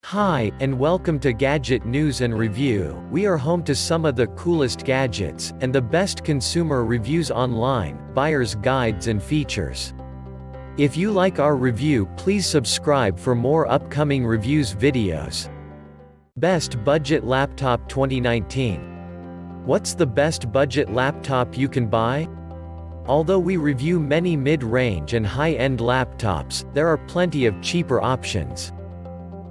Hi, and welcome to Gadget News and Review. We are home to some of the coolest gadgets, and the best consumer reviews online, buyer's guides and features. If you like our review, please subscribe for more upcoming reviews videos. Best Budget Laptop 2019. What's the best budget laptop you can buy? Although we review many mid-range and high-end laptops, there are plenty of cheaper options.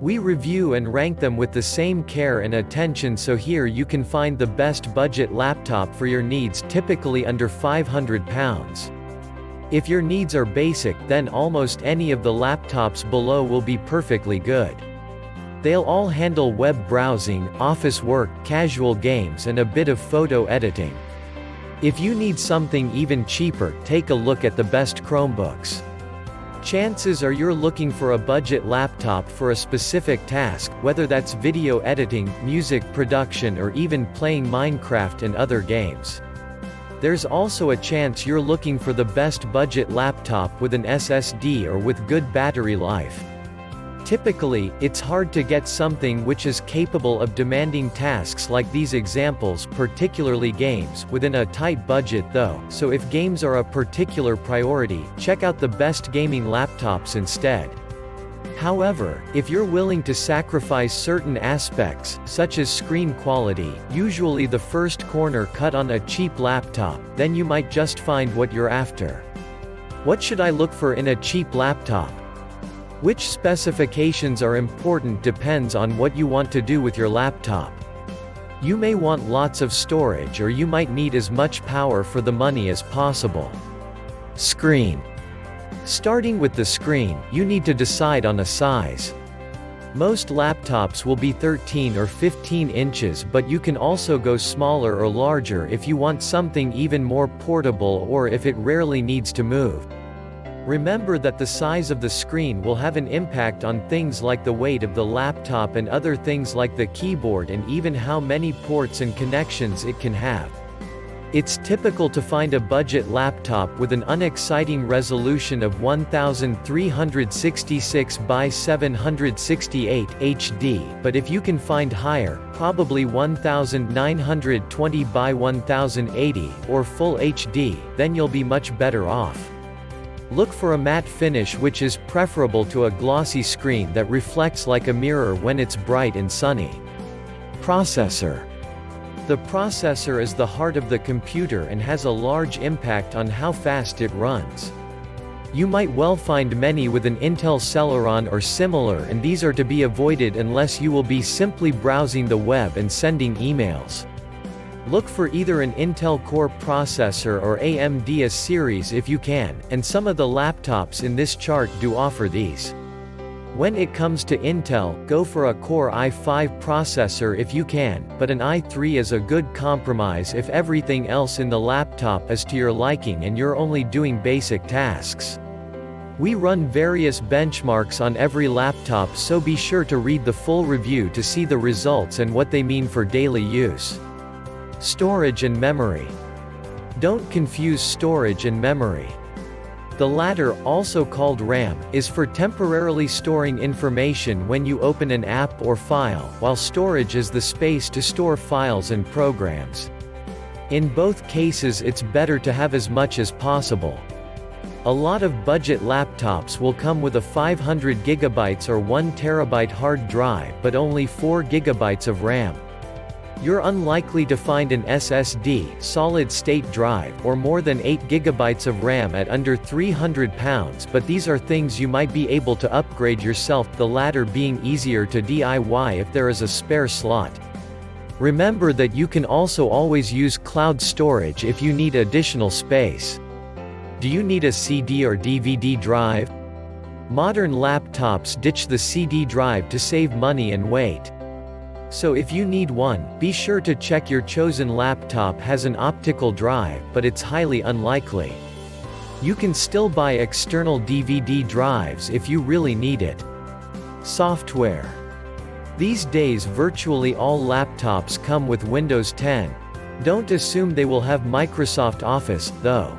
We review and rank them with the same care and attention, so here you can find the best budget laptop for your needs, typically under £500. If your needs are basic, then almost any of the laptops below will be perfectly good. They'll all handle web browsing, office work, casual games and a bit of photo editing. If you need something even cheaper, take a look at the best Chromebooks. Chances are you're looking for a budget laptop for a specific task, whether that's video editing, music production or even playing Minecraft and other games. There's also a chance you're looking for the best budget laptop with an SSD or with good battery life. Typically, it's hard to get something which is capable of demanding tasks like these examples, particularly games, within a tight budget though, so if games are a particular priority, check out the best gaming laptops instead. However, if you're willing to sacrifice certain aspects, such as screen quality, usually the first corner cut on a cheap laptop, then you might just find what you're after. What should I look for in a cheap laptop? Which specifications are important depends on what you want to do with your laptop. You may want lots of storage, or you might need as much power for the money as possible. Screen. Starting with the screen, you need to decide on a size. Most laptops will be 13 or 15 inches, but you can also go smaller or larger if you want something even more portable or if it rarely needs to move. Remember that the size of the screen will have an impact on things like the weight of the laptop and other things like the keyboard and even how many ports and connections it can have. It's typical to find a budget laptop with an unexciting resolution of 1366 by 768 HD, but if you can find higher, probably 1920 by 1080, or Full HD, then you'll be much better off. Look for a matte finish, which is preferable to a glossy screen that reflects like a mirror when it's bright and sunny. Processor. The processor is the heart of the computer and has a large impact on how fast it runs. You might well find many with an Intel Celeron or similar, and these are to be avoided unless you will be simply browsing the web and sending emails. Look for either an Intel Core processor or AMD A series if you can, and some of the laptops in this chart do offer these. When it comes to Intel, go for a Core i5 processor if you can, but an i3 is a good compromise if everything else in the laptop is to your liking and you're only doing basic tasks. We run various benchmarks on every laptop, so be sure to read the full review to see the results and what they mean for daily use. Storage and memory. Don't confuse storage and memory. The latter, also called RAM, is for temporarily storing information when you open an app or file, while storage is the space to store files and programs. In both cases, it's better to have as much as possible. A lot of budget laptops will come with a 500 GB or 1 TB hard drive but only 4 GB of RAM. You're unlikely to find an SSD, solid-state drive, or more than 8 GB of RAM at under £300, but these are things you might be able to upgrade yourself, the latter being easier to DIY if there is a spare slot. Remember that you can also always use cloud storage if you need additional space. Do you need a CD or DVD drive? Modern laptops ditch the CD drive to save money and weight. So if you need one, be sure to check your chosen laptop has an optical drive, but it's highly unlikely. You can still buy external DVD drives if you really need it. Software. These days virtually all laptops come with Windows 10. Don't assume they will have Microsoft Office, though.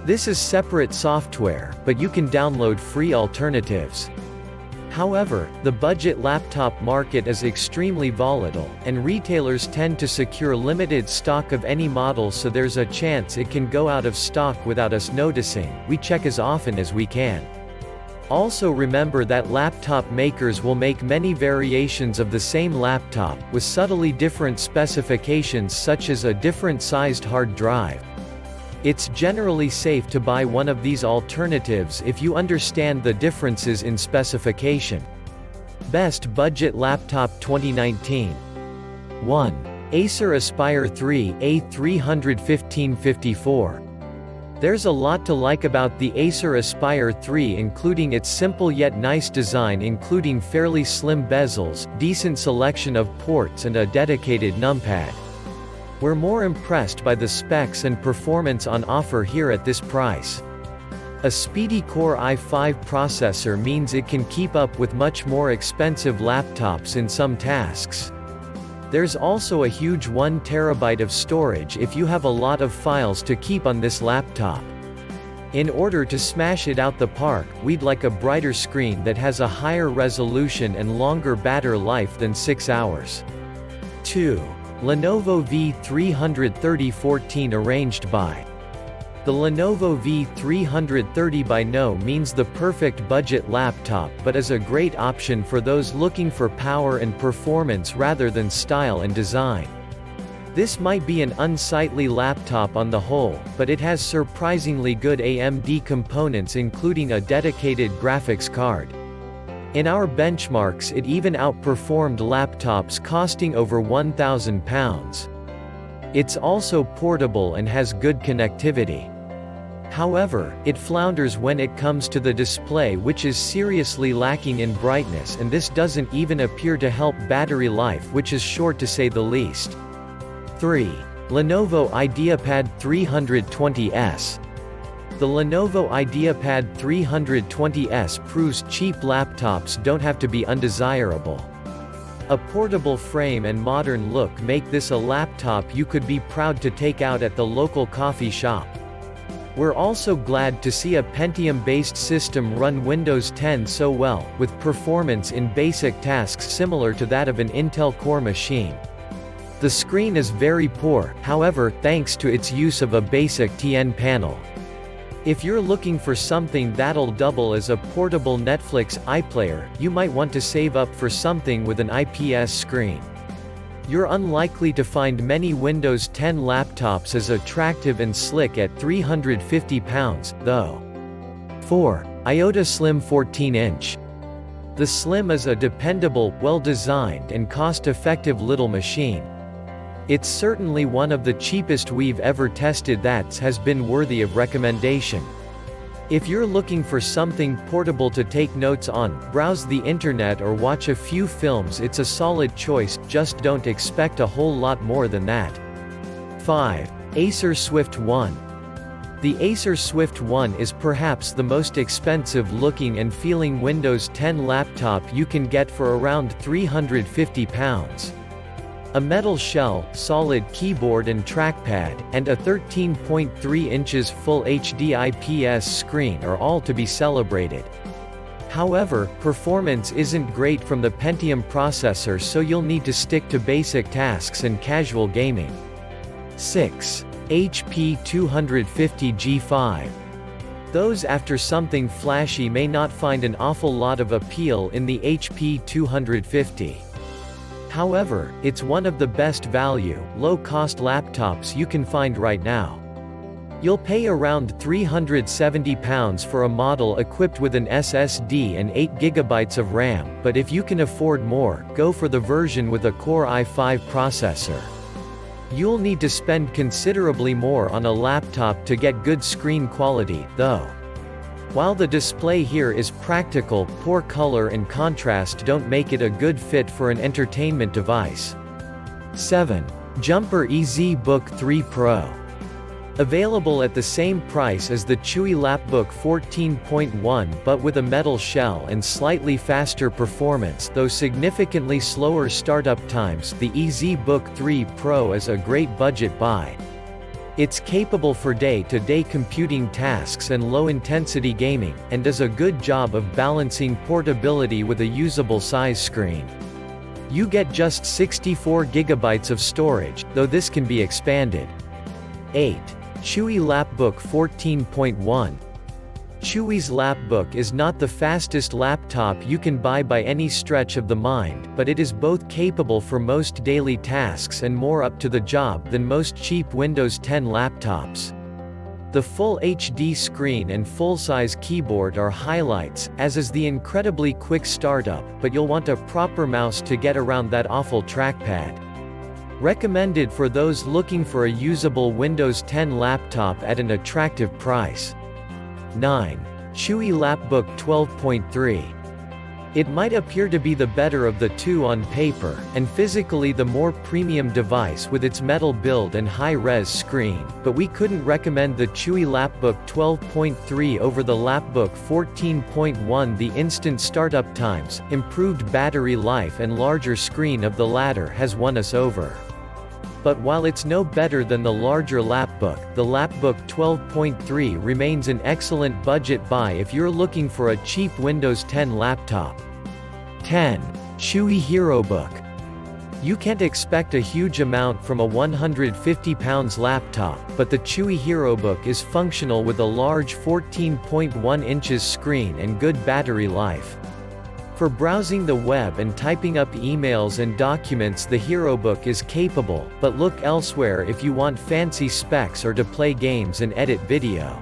This is separate software, but you can download free alternatives. However, the budget laptop market is extremely volatile, and retailers tend to secure limited stock of any model, so there's a chance it can go out of stock without us noticing. We check as often as we can. Also remember that laptop makers will make many variations of the same laptop, with subtly different specifications such as a different sized hard drive. It's generally safe to buy one of these alternatives if you understand the differences in specification. Best Budget Laptop 2019. 1. Acer Aspire 3 A315-54. There's a lot to like about the Acer Aspire 3, including its simple yet nice design, including fairly slim bezels, decent selection of ports and a dedicated numpad. We're more impressed by the specs and performance on offer here at this price. A speedy Core i5 processor means it can keep up with much more expensive laptops in some tasks. There's also a huge 1 TB of storage if you have a lot of files to keep on this laptop. In order to smash it out the park, we'd like a brighter screen that has a higher resolution and longer battery life than 6 hours. 2. Lenovo V330-14 arranged by. The Lenovo V330 by no means the perfect budget laptop, but is a great option for those looking for power and performance rather than style and design. This might be an unsightly laptop on the whole, but it has surprisingly good AMD components, including a dedicated graphics card. In our benchmarks, it even outperformed laptops costing over £1,000. It's also portable and has good connectivity. However, it flounders when it comes to the display, which is seriously lacking in brightness, and this doesn't even appear to help battery life, which is short to say the least. 3. Lenovo IdeaPad 320S. The Lenovo IdeaPad 320S proves cheap laptops don't have to be undesirable. A portable frame and modern look make this a laptop you could be proud to take out at the local coffee shop. We're also glad to see a Pentium-based system run Windows 10 so well, with performance in basic tasks similar to that of an Intel Core machine. The screen is very poor, however, thanks to its use of a basic TN panel. If you're looking for something that'll double as a portable Netflix iPlayer, you might want to save up for something with an IPS screen. You're unlikely to find many Windows 10 laptops as attractive and slick at £350, though. 4. IOTA Slim 14-inch. The Slim is a dependable, well-designed and cost-effective little machine. It's certainly one of the cheapest we've ever tested that has been worthy of recommendation. If you're looking for something portable to take notes on, browse the internet or watch a few films, it's a solid choice, just don't expect a whole lot more than that. 5. Acer Swift 1. The Acer Swift 1 is perhaps the most expensive looking and feeling Windows 10 laptop you can get for around £350. A metal shell, solid keyboard and trackpad, and a 13.3 inches Full HD IPS screen are all to be celebrated. However, performance isn't great from the Pentium processor, so you'll need to stick to basic tasks and casual gaming. 6. HP 250G5. Those after something flashy may not find an awful lot of appeal in the HP 250. However, it's one of the best value, low-cost laptops you can find right now. You'll pay around £370 for a model equipped with an SSD and 8GB of RAM, but if you can afford more, go for the version with a Core i5 processor. You'll need to spend considerably more on a laptop to get good screen quality, though. While the display here is practical, poor color and contrast don't make it a good fit for an entertainment device. 7. Jumper EZBook 3 Pro. Available at the same price as the Chuwi LapBook 14.1 but with a metal shell and slightly faster performance though significantly slower startup times, the EZBook 3 Pro is a great budget buy. It's capable for day-to-day computing tasks and low-intensity gaming, and does a good job of balancing portability with a usable size screen. You get just 64 GB of storage, though this can be expanded. 8. Chuwi LapBook 14.1. Chuwi's LapBook is not the fastest laptop you can buy by any stretch of the mind, but it is both capable for most daily tasks and more up to the job than most cheap Windows 10 laptops. The full HD screen and full-size keyboard are highlights, as is the incredibly quick startup, but you'll want a proper mouse to get around that awful trackpad. Recommended for those looking for a usable Windows 10 laptop at an attractive price. 9. Chuwi LapBook 12.3. It might appear to be the better of the two on paper, and physically the more premium device with its metal build and high-res screen, but we couldn't recommend the Chuwi LapBook 12.3 over the LapBook 14.1. The instant startup times, improved battery life and larger screen of the latter has won us over. But while it's no better than the larger LapBook, the LapBook 12.3 remains an excellent budget buy if you're looking for a cheap Windows 10 laptop. 10. Chuwi HeroBook. You can't expect a huge amount from a 150 pounds laptop, but the Chuwi HeroBook is functional with a large 14.1 inches screen and good battery life. For browsing the web and typing up emails and documents, the HeroBook is capable, but look elsewhere if you want fancy specs or to play games and edit video.